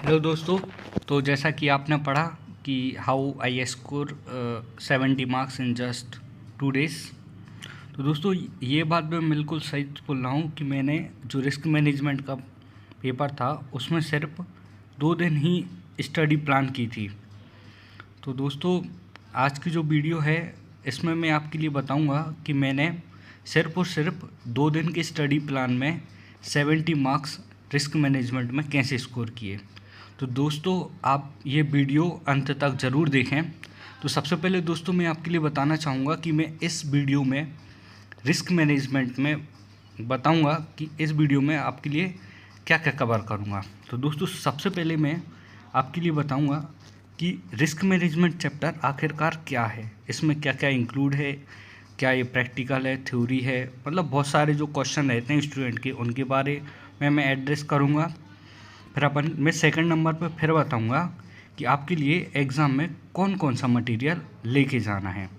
Hello दोस्तों। तो जैसा कि आपने पढ़ा कि how I score 70 marks in just 2 days। तो दोस्तों ये बात मैं बिल्कुल सही बोल रहा हूँ कि मैंने जो रिस्क मैनेजमेंट का पेपर था उसमें सिर्फ 2 दिन ही स्टडी प्लान की थी। तो दोस्तों आज की जो वीडियो है इसमें मैं आपके लिए बताऊंगा कि मैंने सिर्फ और सिर्फ 2 दिन के स्टडी प्लान में 70 मार्क्स रिस्क मैनेजमेंट में कैसे स्कोर किए। तो दोस्तों आप ये वीडियो अंत तक ज़रूर देखें। तो सबसे पहले दोस्तों मैं आपके लिए बताना चाहूँगा कि मैं इस वीडियो में रिस्क मैनेजमेंट में बताऊँगा कि इस वीडियो में आपके लिए क्या क्या कवर करूँगा। तो दोस्तों सबसे पहले मैं आपके लिए बताऊँगा कि रिस्क मैनेजमेंट चैप्टर आखिरकार क्या है, इसमें क्या क्या इंक्लूड है, क्या ये प्रैक्टिकल है, थ्योरी है, मतलब बहुत सारे जो क्वेश्चन रहते हैं स्टूडेंट के उनके बारे में मैं एड्रेस करूँगा। फिर मैं सेकंड नंबर पर फिर बताऊंगा कि आपके लिए एग्ज़ाम में कौन कौन सा मटेरियल लेके जाना है।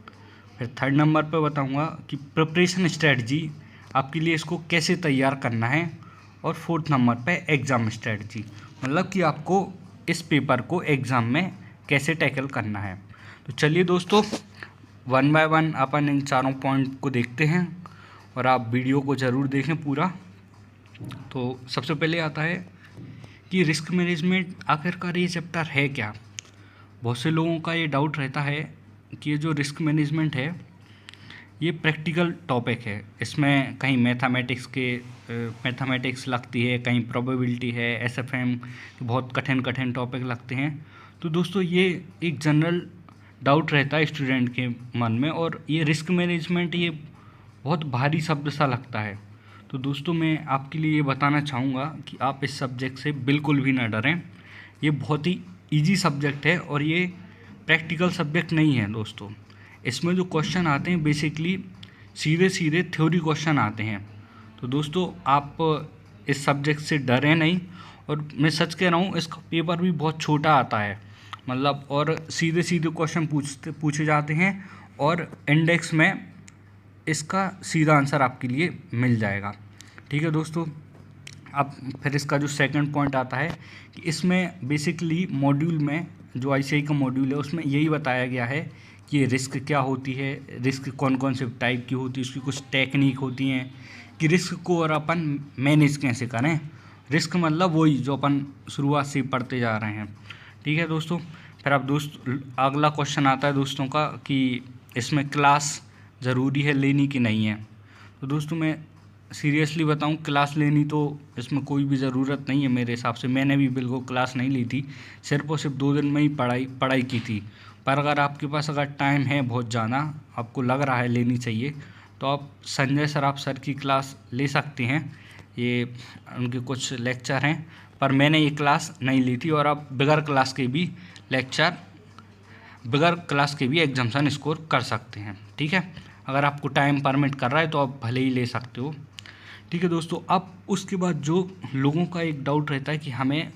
फिर थर्ड नंबर पर बताऊंगा कि प्रिपरेशन स्ट्रेटजी आपके लिए इसको कैसे तैयार करना है। और फोर्थ नंबर पे एग्ज़ाम स्ट्रेटजी, मतलब कि आपको इस पेपर को एग्ज़ाम में कैसे टैकल करना है। तो चलिए दोस्तों वन बाय वन अपन इन चारों पॉइंट को देखते हैं और आप वीडियो को ज़रूर देखें पूरा। तो सबसे पहले आता है कि रिस्क मैनेजमेंट आखिरकार ये चैप्टर है क्या। बहुत से लोगों का ये डाउट रहता है कि ये जो रिस्क मैनेजमेंट है ये प्रैक्टिकल टॉपिक है, इसमें कहीं मैथमेटिक्स लगती है, कहीं प्रोबेबिलिटी है, एसएफएम, बहुत कठिन कठिन टॉपिक लगते हैं। तो दोस्तों ये एक जनरल डाउट रहता है स्टूडेंट के मन में, और ये रिस्क मैनेजमेंट ये बहुत भारी शब्द सा लगता है। तो दोस्तों मैं आपके लिए ये बताना चाहूँगा कि आप इस सब्जेक्ट से बिल्कुल भी ना डरें। ये बहुत ही इजी सब्जेक्ट है और ये प्रैक्टिकल सब्जेक्ट नहीं है दोस्तों। इसमें जो क्वेश्चन आते हैं बेसिकली सीधे सीधे थ्योरी क्वेश्चन आते हैं। तो दोस्तों आप इस सब्जेक्ट से डरें नहीं, और मैं सच कह रहा हूँ इसका पेपर भी बहुत छोटा आता है, मतलब और सीधे सीधे क्वेश्चन पूछे जाते हैं और इंडेक्स में इसका सीधा आंसर आपके लिए मिल जाएगा। ठीक है दोस्तों। अब फिर इसका जो सेकंड पॉइंट आता है कि इसमें बेसिकली मॉड्यूल में जो आईसीआई का मॉड्यूल है उसमें यही बताया गया है कि ये रिस्क क्या होती है, रिस्क कौन कौन से टाइप की होती है, उसकी कुछ टेक्निक होती हैं कि रिस्क को और अपन मैनेज कैसे करें। रिस्क मतलब वही जो अपन शुरुआत से पढ़ते जा रहे हैं। ठीक है दोस्तों। फिर अब अगला क्वेश्चन आता है दोस्तों का कि इसमें क्लास ज़रूरी है लेनी कि नहीं है। तो दोस्तों मैं सीरियसली बताऊं, क्लास लेनी तो इसमें कोई भी ज़रूरत नहीं है मेरे हिसाब से। मैंने भी बिल्कुल क्लास नहीं ली थी, सिर्फ और सिर्फ 2 दिन में ही पढ़ाई की थी। पर अगर आपके पास अगर टाइम है बहुत ज़्यादा, आपको लग रहा है लेनी चाहिए, तो आप संजय सराफ सर की क्लास ले सकते हैं। ये उनके कुछ लेक्चर हैं, पर मैंने ये क्लास नहीं ली थी। और आप बगैर क्लास के भी एग्जाम्सन स्कोर कर सकते हैं। ठीक है, अगर आपको टाइम परमिट कर रहा है तो आप भले ही ले सकते हो। ठीक है दोस्तों। अब उसके बाद जो लोगों का एक डाउट रहता है कि हमें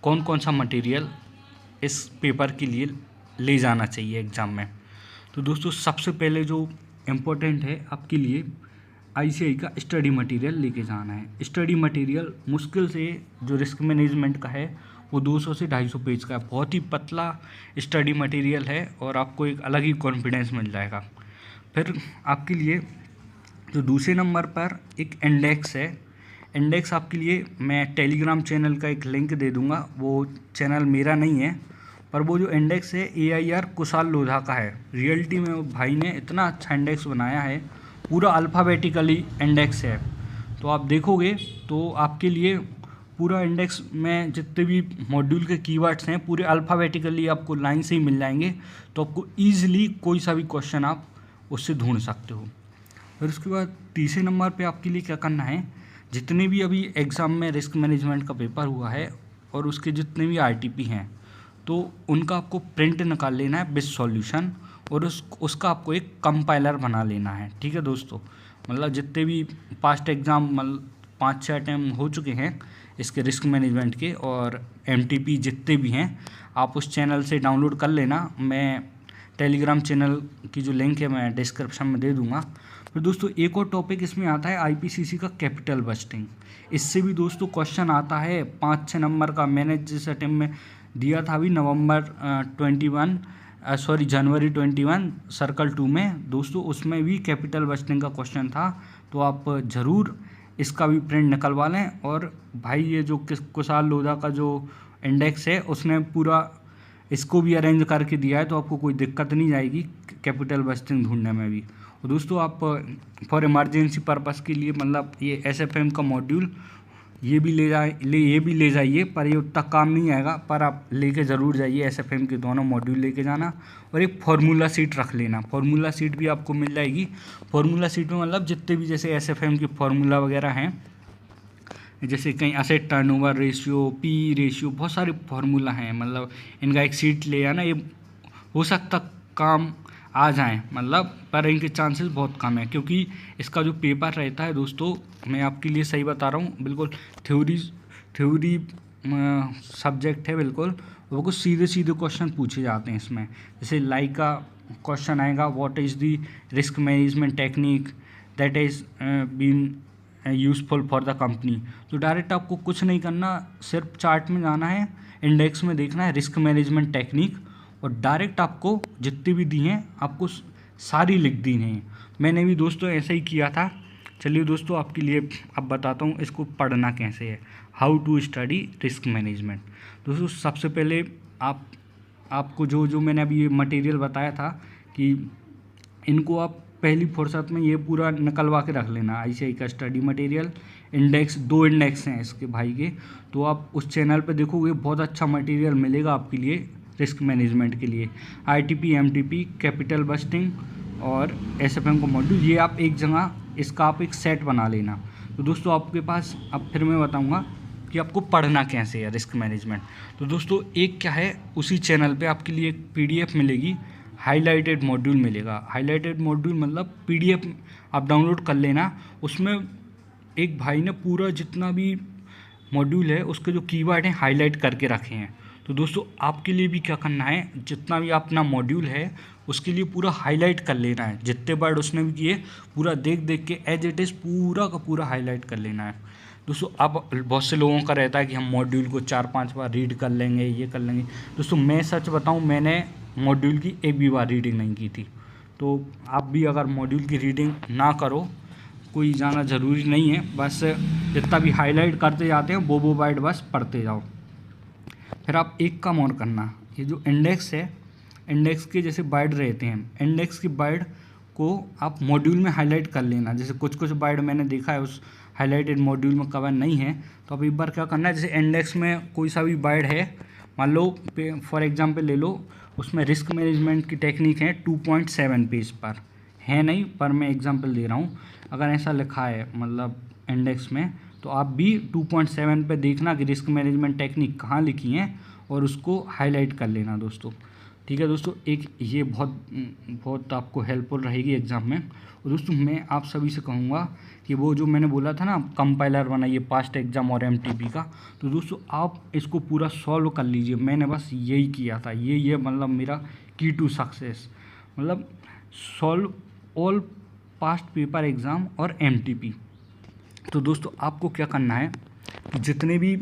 कौन कौन सा मटेरियल इस पेपर के लिए ले जाना चाहिए एग्ज़ाम में। तो दोस्तों सबसे पहले जो इम्पोर्टेंट है आपके लिए आईसीआई का स्टडी मटेरियल लेके जाना है। स्टडी मटेरियल मुश्किल से जो रिस्क मैनेजमेंट का है वो 200 से 250 पेज का है, बहुत ही पतला स्टडी मटेरियल है और आपको एक अलग ही कॉन्फिडेंस मिल जाएगा। फिर आपके लिए जो दूसरे नंबर पर एक इंडेक्स है। इंडेक्स आपके लिए मैं टेलीग्राम चैनल का एक लिंक दे दूंगा, वो चैनल मेरा नहीं है, पर वो जो इंडेक्स है AIR कुशाल लोधा का है। रियलिटी में वो भाई ने इतना अच्छा इंडेक्स बनाया है, पूरा अल्फ़ाबेटिकली इंडेक्स है। तो आप देखोगे तो आपके लिए पूरा इंडेक्स में जितने भी मॉड्यूल के कीवर्ड्स हैं पूरे अल्फ़ाबेटिकली आपको लाइन से ही मिल जाएंगे। तो आपको ईजिली कोई सा भी क्वेश्चन आप उससे ढूंढ सकते हो। फिर उसके बाद तीसरे नंबर पे आपके लिए क्या करना है, जितने भी अभी एग्ज़ाम में रिस्क मैनेजमेंट का पेपर हुआ है और उसके जितने भी RTP हैं तो उनका आपको प्रिंट निकाल लेना है विद सॉल्यूशन, और उसका आपको एक कंपाइलर बना लेना है। ठीक है दोस्तों, मतलब जितने भी पास्ट एग्ज़ाम मतलब 5-6 अटैम्प्ट हो चुके हैं इसके रिस्क मैनेजमेंट के, और MTP जितने भी हैं आप उस चैनल से डाउनलोड कर लेना। मैं टेलीग्राम चैनल की जो लिंक है मैं डिस्क्रिप्शन में दे दूँगा। फिर दोस्तों एक और टॉपिक इसमें आता है आईपीसीसी का कैपिटल बस्टिंग। इससे भी दोस्तों क्वेश्चन आता है 5-6 नंबर का। मैंने जिस अटेम्प्ट में दिया था अभी जनवरी 21 सर्कल 2 में दोस्तों, उसमें भी कैपिटल बस्टिंग का क्वेश्चन था। तो आप ज़रूर इसका भी प्रिंट निकलवा लें। और भाई ये जो कुशाल लोधा का जो इंडेक्स है उसने पूरा इसको भी अरेंज करके दिया है, तो आपको कोई दिक्कत नहीं जाएगी कैपिटल बस्टिंग ढूंढने में भी। और दोस्तों आप फॉर इमरजेंसी पर्पस के लिए मतलब ये एसएफएम का मॉड्यूल ये भी ले जाइए, पर ये उतना काम नहीं आएगा, पर आप लेके ज़रूर जाइए। एसएफएम के दोनों मॉड्यूल लेके जाना और एक फार्मूला सीट रख लेना। फार्मूला सीट भी आपको मिल जाएगी। फार्मूला सीट में मतलब जितने भी जैसे एसएफएम के फार्मूला वगैरह हैं, जैसे कहीं asset turnover ratio, P ratio, बहुत सारे फार्मूला हैं। मतलब इनका एक सीट ले आना, ये हो सकता काम आ जाएं मतलब, पर इनके चांसेस बहुत कम है, क्योंकि इसका जो पेपर रहता है दोस्तों, मैं आपके लिए सही बता रहा हूँ, बिल्कुल थ्योरी सब्जेक्ट है बिल्कुल। वो कुछ सीधे सीधे क्वेश्चन पूछे जाते हैं इसमें। जैसे लाइक का क्वेश्चन आएगा, what is the risk management technique that is been useful for the company. तो डायरेक्ट आपको कुछ नहीं करना, सिर्फ चार्ट में जाना है, इंडेक्स में देखना है रिस्क मैनेजमेंट टेक्निक, और डायरेक्ट आपको जितनी भी दी हैं आपको सारी लिख दी हैं। मैंने भी दोस्तों ऐसा ही किया था। चलिए दोस्तों आपके लिए अब बताता हूँ इसको पढ़ना कैसे है। How to study risk management. दोस्तों सबसे पहले आपको जो मैंने अभी ये मटेरियल बताया था कि इनको आप पहली फुर्सत में ये पूरा निकलवा के रख लेना। आईसीआई का स्टडी मटेरियल इंडेक्स, 2 इंडेक्स हैं इसके भाई के, तो आप उस चैनल पे देखोगे बहुत अच्छा मटेरियल मिलेगा आपके लिए रिस्क मैनेजमेंट के लिए। आईटीपी, एमटीपी, कैपिटल बस्टिंग और एसएफएम का मॉड्यूल, ये आप एक जगह इसका आप एक सेट बना लेना। तो दोस्तों आपके पास अब फिर मैं बताऊंगा कि आपको पढ़ना कैसे है रिस्क मैनेजमेंट। तो दोस्तों एक क्या है, उसी चैनल पे आपके लिए एक पीडीएफ मिलेगी, हाईलाइटेड मॉड्यूल मिलेगा। हाईलाइटेड मॉड्यूल मतलब पीडीएफ आप डाउनलोड कर लेना। उसमें एक भाई ने पूरा जितना भी मॉड्यूल है उसके जो कीवर्ड हैं हाईलाइट करके रखे हैं। तो दोस्तों आपके लिए भी क्या करना है, जितना भी अपना मॉड्यूल है उसके लिए पूरा हाईलाइट कर लेना है। जितने वर्ड उसने भी किए पूरा देख के एज इट इज़ पूरा का पूरा हाईलाइट कर लेना है। दोस्तों अब बहुत से लोगों का रहता है कि हम मॉड्यूल को 4-5 बार रीड कर लेंगे, ये कर लेंगे। दोस्तों मैं सच बताऊं, मैंने मॉड्यूल की एक भी बार रीडिंग नहीं की थी। तो आप भी अगर मॉड्यूल की रीडिंग ना करो, कोई जाना ज़रूरी नहीं है, बस जितना भी हाईलाइट करते जाते हैं वो वर्ड बस पढ़ते जाओ। फिर आप एक काम और करना, ये जो इंडेक्स है, इंडेक्स के जैसे वर्ड रहते हैं, इंडेक्स के वर्ड को आप मॉड्यूल में हाईलाइट कर लेना। जैसे कुछ वर्ड मैंने देखा है उस हाईलाइटेड मॉड्यूल में कवर नहीं है, तो अब एक बार क्या करना है, जैसे इंडेक्स में कोई सा भी वर्ड है, मान लो फॉर एग्जांपल ले लो, उसमें रिस्क मैनेजमेंट की टेक्निक है 2.7 पेज पर है, नहीं पर मैं एग्जांपल दे रहा हूँ। अगर ऐसा लिखा है मतलब इंडेक्स में, तो आप भी 2.7 पे देखना कि रिस्क मैनेजमेंट टेक्निक कहाँ लिखी हैं और उसको हाईलाइट कर लेना दोस्तों। ठीक है दोस्तों, एक ये बहुत आपको हेल्पफुल रहेगी एग्ज़ाम में। और दोस्तों मैं आप सभी से कहूँगा कि वो जो मैंने बोला था ना कंपाइलर बनाइए पास्ट एग्ज़ाम और एमटीपी का, तो दोस्तों आप इसको पूरा सॉल्व कर लीजिए। मैंने बस यही किया था, ये मतलब मेरा की टू सक्सेस, मतलब solve all past paper exam और एमटीपी। तो दोस्तों आपको क्या करना है कि जितने भी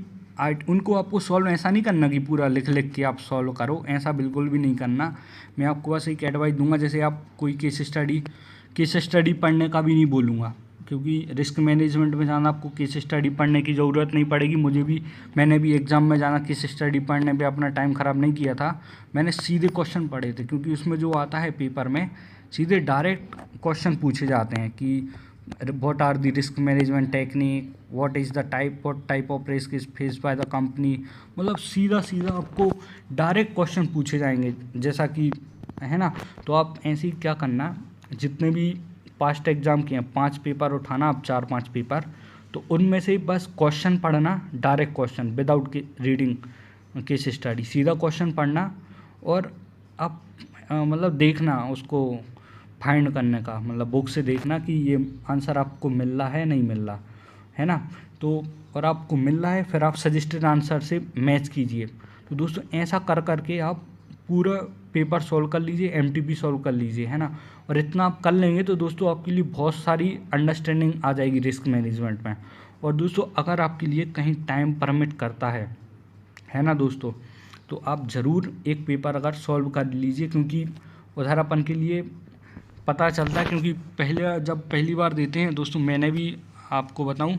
उनको आपको सॉल्व ऐसा नहीं करना कि पूरा लिख के आप सॉल्व करो, ऐसा बिल्कुल भी नहीं करना। मैं आपको बस एक एडवाइस दूंगा, जैसे आप कोई केस स्टडी पढ़ने का भी नहीं बोलूँगा, क्योंकि रिस्क मैनेजमेंट में जाना आपको केस स्टडी पढ़ने की ज़रूरत नहीं पड़ेगी। मैंने भी एग्ज़ाम में जाना केस स्टडी पढ़ने पे अपना टाइम ख़राब नहीं किया था। मैंने सीधे क्वेश्चन पढ़े थे, क्योंकि उसमें जो आता है पेपर में सीधे डायरेक्ट क्वेश्चन पूछे जाते हैं कि what are the risk management technique, what type of risk is faced by the company। मतलब सीधा आपको डायरेक्ट क्वेश्चन पूछे जाएंगे, जैसा कि है ना। तो आप ऐसे ही क्या करना, जितने भी पास्ट एग्ज़ाम के हैं 5 पेपर उठाना आप, 4-5 पेपर, तो उनमें से बस क्वेश्चन पढ़ना, direct question without reading case study, सीधा क्वेश्चन पढ़ना और आप मतलब देखना उसको फाइंड करने का, मतलब बुक से देखना कि ये आंसर आपको मिल रहा है नहीं मिल रहा है ना। तो और आपको मिल रहा है फिर आप सजेस्टेड आंसर से मैच कीजिए। तो दोस्तों ऐसा कर करके आप पूरा पेपर सॉल्व कर लीजिए, एमटीपी सॉल्व कर लीजिए, है ना। और इतना आप कर लेंगे तो दोस्तों आपके लिए बहुत सारी अंडरस्टैंडिंग आ जाएगी रिस्क मैनेजमेंट में। और दोस्तों अगर आपके लिए कहीं टाइम परमिट करता है ना दोस्तों, तो आप ज़रूर एक पेपर अगर सॉल्व कर लीजिए, क्योंकि उधर अपन के लिए पता चलता है। क्योंकि जब पहली बार देते हैं दोस्तों, मैंने भी आपको बताऊं,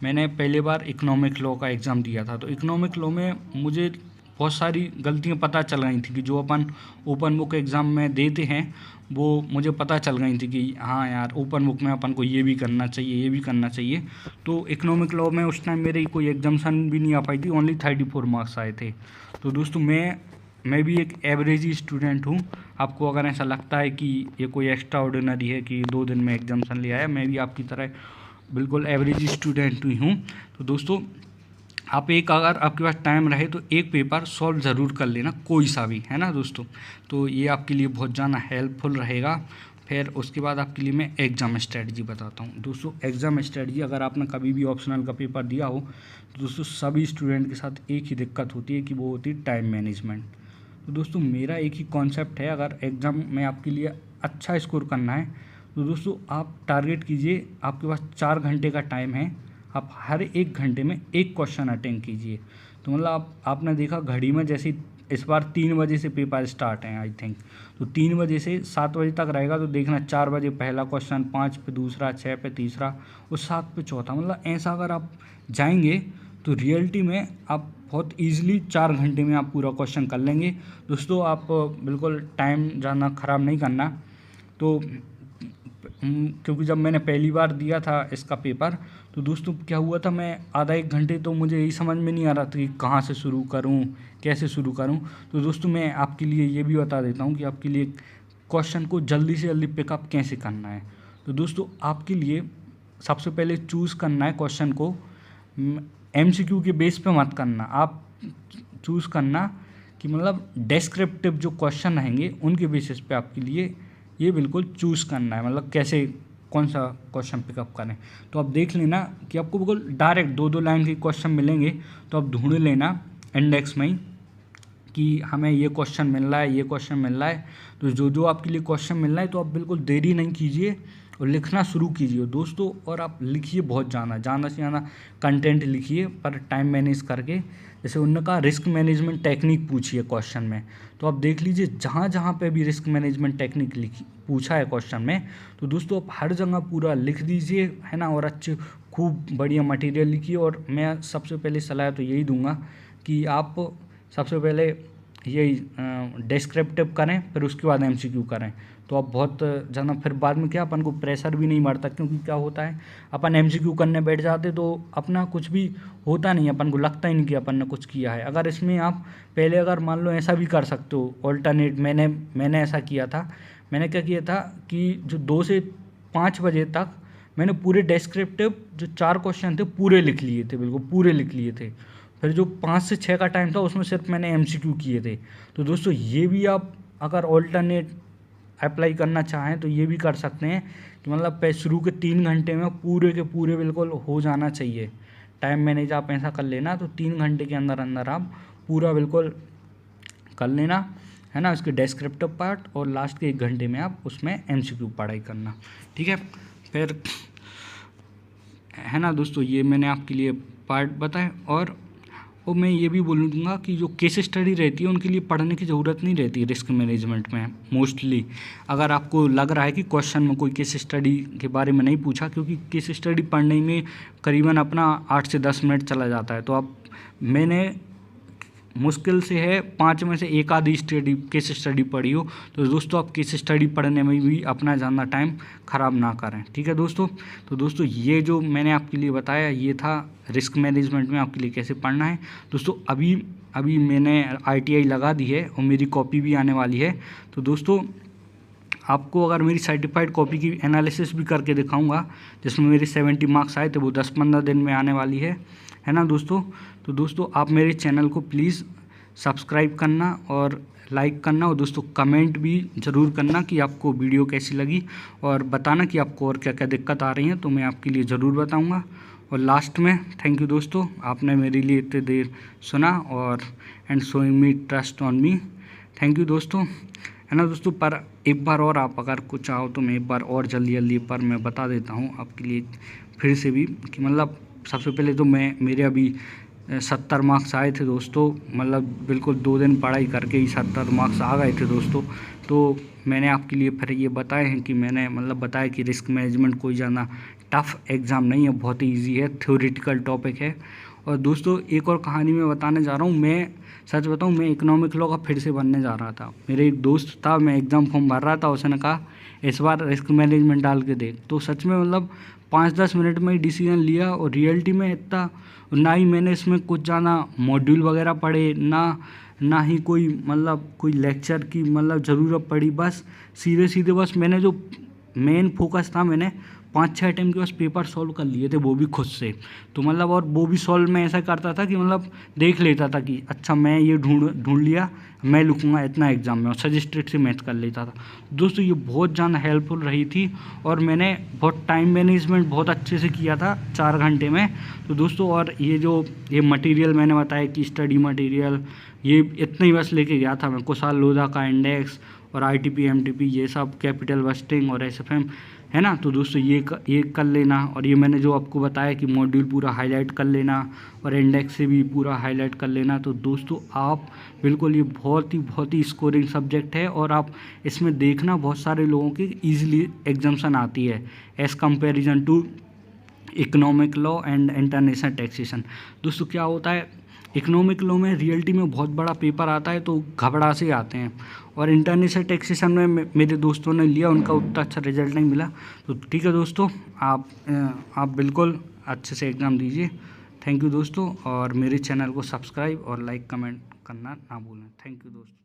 मैंने पहले बार इकोनॉमिक लॉ का एग्ज़ाम दिया था। तो इकोनॉमिक लॉ में मुझे बहुत सारी गलतियां पता चल गई थी कि जो अपन ओपन बुक एग्ज़ाम में देते हैं वो मुझे पता चल गई थी कि हाँ यार, ओपन बुक में अपन को ये भी करना चाहिए, ये भी करना चाहिए। तो इकोनॉमिक लॉ में उस टाइम मेरी कोई एग्जाम्शन भी नहीं आ पाई थी, ओनली 34 मार्क्स आए थे। तो दोस्तों मैं भी एक एवरेज स्टूडेंट हूँ। आपको अगर ऐसा लगता है कि ये कोई एक्स्ट्रा ऑर्डिनरी है कि 2 दिन में एग्जाम्शन ले आया, मैं भी आपकी तरह बिल्कुल एवरेज स्टूडेंट ही हूँ। तो दोस्तों आप अगर आपके पास टाइम रहे तो एक पेपर सॉल्व ज़रूर कर लेना, कोई सा भी, है ना दोस्तों। तो ये आपके लिए बहुत ज़्यादा हेल्पफुल रहेगा। फिर उसके बाद आपके लिए मैं एग्ज़ाम स्ट्रेटजी बताता हूँ। दोस्तों एग्ज़ाम स्ट्रेटजी, अगर आपने कभी भी ऑप्शनल का पेपर दिया हो तो दोस्तों सभी स्टूडेंट के साथ एक ही दिक्कत होती है कि वो होती है टाइम मैनेजमेंट। तो दोस्तों मेरा एक ही कॉन्सेप्ट है, अगर एग्ज़ाम में आपके लिए अच्छा स्कोर करना है तो दोस्तों आप टारगेट कीजिए, आपके पास 4 घंटे का टाइम है, आप हर 1 घंटे में एक क्वेश्चन अटेंड कीजिए। तो मतलब आपने देखा घड़ी में, जैसे इस बार 3 बजे से पेपर स्टार्ट हैं आई थिंक, तो 3 बजे से 7 बजे तक रहेगा। तो देखना 4 बजे पहला क्वेश्चन, 5 पे दूसरा, 6 पे तीसरा और 7 पे चौथा। मतलब ऐसा अगर आप जाएंगे तो रियलिटी में आप बहुत ईजिली 4 घंटे में आप पूरा क्वेश्चन कर लेंगे। दोस्तों आप बिल्कुल टाइम ज़्यादा ख़राब नहीं करना। तो क्योंकि जब मैंने पहली बार दिया था इसका पेपर तो दोस्तों क्या हुआ था, मैं आधा 1 घंटे तो मुझे यही समझ में नहीं आ रहा था कि कहाँ से शुरू करूँ, कैसे शुरू करूँ। तो दोस्तों मैं आपके लिए ये भी बता देता हूँ कि आपके लिए क्वेश्चन को जल्दी से जल्दी पिकअप कैसे करना है। तो दोस्तों आपके लिए सबसे पहले चूज़ करना है क्वेश्चन को, MCQ के बेस पे मत करना। आप चूज़ करना कि मतलब डिस्क्रिप्टिव जो क्वेश्चन रहेंगे उनके बेसिस पे आपके लिए ये बिल्कुल चूज़ करना है, मतलब कैसे कौन सा क्वेश्चन पिकअप करें। तो आप देख लेना कि आपको बिल्कुल डायरेक्ट 2-2 लाइन के क्वेश्चन मिलेंगे, तो आप ढूंढ लेना इंडेक्स में ही कि हमें ये क्वेश्चन मिल रहा है, ये क्वेश्चन मिल रहा है। तो जो आपके लिए क्वेश्चन मिल रहा है तो आप बिल्कुल देरी नहीं कीजिए और लिखना शुरू कीजिए दोस्तों। और आप लिखिए बहुत ज़्यादा से ज़्यादा कंटेंट लिखिए, पर टाइम मैनेज करके। जैसे उन्होंने कहा रिस्क मैनेजमेंट टेक्निक पूछिए क्वेश्चन में, तो आप देख लीजिए जहाँ पे भी रिस्क मैनेजमेंट टेक्निक पूछा है क्वेश्चन में, तो दोस्तों आप हर जगह पूरा लिख दीजिए, है ना। और अच्छे खूब बढ़िया मटेरियल लिखिए। और मैं सबसे पहले सलाह तो यही दूंगा कि आप सबसे पहले यही डिस्क्रिप्टिव करें, फिर उसके बाद MCQ करें। तो आप बहुत ज़्यादा फिर बाद में क्या अपन को प्रेशर भी नहीं बढ़ता, क्योंकि क्या होता है अपन MCQ करने बैठ जाते तो अपना कुछ भी होता नहीं, अपन को लगता ही नहीं कि अपन ने कुछ किया है। अगर इसमें आप पहले अगर मान लो ऐसा भी कर सकते हो ऑल्टरनेट, मैंने ऐसा किया था। मैंने क्या किया था कि जो 2 से 5 बजे तक मैंने पूरे डिस्क्रिप्टिव जो 4 क्वेश्चन थे पूरे लिख लिए थे, बिल्कुल पूरे लिख लिए थे। फिर जो 5 से 6 का टाइम था उसमें सिर्फ मैंने MCQ किए थे। तो दोस्तों ये भी आप अगर ऑल्टरनेट अप्लाई करना चाहें तो ये भी कर सकते हैं कि मतलब शुरू के 3 घंटे में पूरे के पूरे बिल्कुल हो जाना चाहिए। टाइम मैनेज आप ऐसा कर लेना तो 3 घंटे के अंदर अंदर आप पूरा बिल्कुल कर लेना, है ना, उसके डिस्क्रिप्टिव पार्ट। और लास्ट के 1 घंटे में आप उसमें MCQ पढ़ाई करना, ठीक है। फिर है ना दोस्तों, ये मैंने आपके लिए पार्ट बताए। और मैं ये भी बोलूँगा कि जो केस स्टडी रहती है उनके लिए पढ़ने की ज़रूरत नहीं रहती है रिस्क मैनेजमेंट में मोस्टली। अगर आपको लग रहा है कि क्वेश्चन में कोई केस स्टडी के बारे में नहीं पूछा, क्योंकि केस स्टडी पढ़ने में करीबन अपना 8 से 10 मिनट चला जाता है। तो मैंने मुश्किल से है 5 में से 1 आधी केस स्टडी पढ़ी हो। तो दोस्तों आप केस स्टडी पढ़ने में भी अपना ज़्यादा टाइम ख़राब ना करें, ठीक है दोस्तों। तो दोस्तों ये जो मैंने आपके लिए बताया ये था रिस्क मैनेजमेंट में आपके लिए कैसे पढ़ना है। दोस्तों अभी मैंने ITI लगा दी है और मेरी कॉपी भी आने वाली है। तो दोस्तों आपको अगर मेरी सर्टिफाइड कॉपी की एनालिसिस भी करके दिखाऊंगा, जिसमें मेरे 70 मार्क्स आए थे, वो 10-15 दिन में आने वाली है ना दोस्तों। तो दोस्तों आप मेरे चैनल को प्लीज़ सब्सक्राइब करना और लाइक करना, और दोस्तों कमेंट भी ज़रूर करना कि आपको वीडियो कैसी लगी, और बताना कि आपको और क्या क्या दिक्कत आ रही है, तो मैं आपके लिए ज़रूर बताऊंगा। और लास्ट में थैंक यू दोस्तों, आपने मेरे लिए इतनी देर सुना और and showing me trust on me. Thank you दोस्तों, है ना दोस्तों। पर एक बार और आप अगर कुछ चाहो तो मैं एक बार और जल्दी पर मैं बता देता हूँ आपके लिए फिर से भी कि मतलब सबसे पहले तो मेरे अभी 70 मार्क्स आए थे दोस्तों। मतलब बिल्कुल 2 दिन पढ़ाई करके ही 70 मार्क्स आ गए थे दोस्तों। तो मैंने आपके लिए फिर ये बताए हैं कि मैंने मतलब बताया कि रिस्क मैनेजमेंट कोई ज़्यादा टफ़ एग्ज़ाम नहीं है, बहुत ही ईजी है, थ्योरेटिकल टॉपिक है। और दोस्तों एक और कहानी मैं बताने जा रहा हूँ। मैं सच बताऊँ, मैं इकोनॉमिक लॉ का फिर से बनने जा रहा था। मेरे एक दोस्त था, मैं एग्ज़ाम फॉर्म भर रहा था, उसने कहा इस बार रिस्क मैनेजमेंट डाल के देख। तो सच में मतलब 5-10 मिनट में ही डिसीजन लिया। और रियलिटी में इतना ना ही मैंने इसमें कुछ ज़्यादा मॉड्यूल वगैरह पढ़े, ना ही कोई मतलब कोई लेक्चर की मतलब ज़रूरत पड़ी। बस सीधे बस मैंने जो मेन फोकस था, मैंने 5-6 अटैम्प्ट के बस पेपर सॉल्व कर लिए थे, वो भी खुद से। तो मतलब और वो भी सॉल्व मैं ऐसा करता था कि मतलब देख लेता था कि अच्छा मैं ये ढूंढ लिया, मैं लिखूंगा इतना एग्ज़ाम में, और सजेस्टेड से मैच कर लेता था। दोस्तों ये बहुत ज़्यादा हेल्पफुल रही थी। और मैंने बहुत टाइम मैनेजमेंट बहुत अच्छे से किया था 4 घंटे में। तो दोस्तों और ये मटेरियल मैंने बताया कि स्टडी मटेरियल ये इतना ही बस लेके गया था मैं। कुशाल लोधा का इंडेक्स और ITP MTP ये सब, कैपिटल बस्टिंग और SFM, है ना। तो दोस्तों ये कर लेना। और ये मैंने जो आपको बताया कि मॉड्यूल पूरा हाईलाइट कर लेना और इंडेक्स से भी पूरा हाईलाइट कर लेना। तो दोस्तों आप बिल्कुल, ये बहुत ही स्कोरिंग सब्जेक्ट है। और आप इसमें देखना बहुत सारे लोगों की ईजिली एग्जाम्शन आती है as comparison to economic law and international taxation. दोस्तों क्या होता है, इकोनॉमिक लॉ में रियलिटी में बहुत बड़ा पेपर आता है तो घबरा से आते हैं। और इंटरनेशनल टैक्सेशन में मेरे दोस्तों ने लिया, उनका उतना अच्छा रिजल्ट नहीं मिला। तो ठीक है दोस्तों, आप बिल्कुल अच्छे से एग्ज़ाम दीजिए। थैंक यू दोस्तों, और मेरे चैनल को सब्सक्राइब और लाइक कमेंट करना ना भूलें। थैंक यू दोस्तों।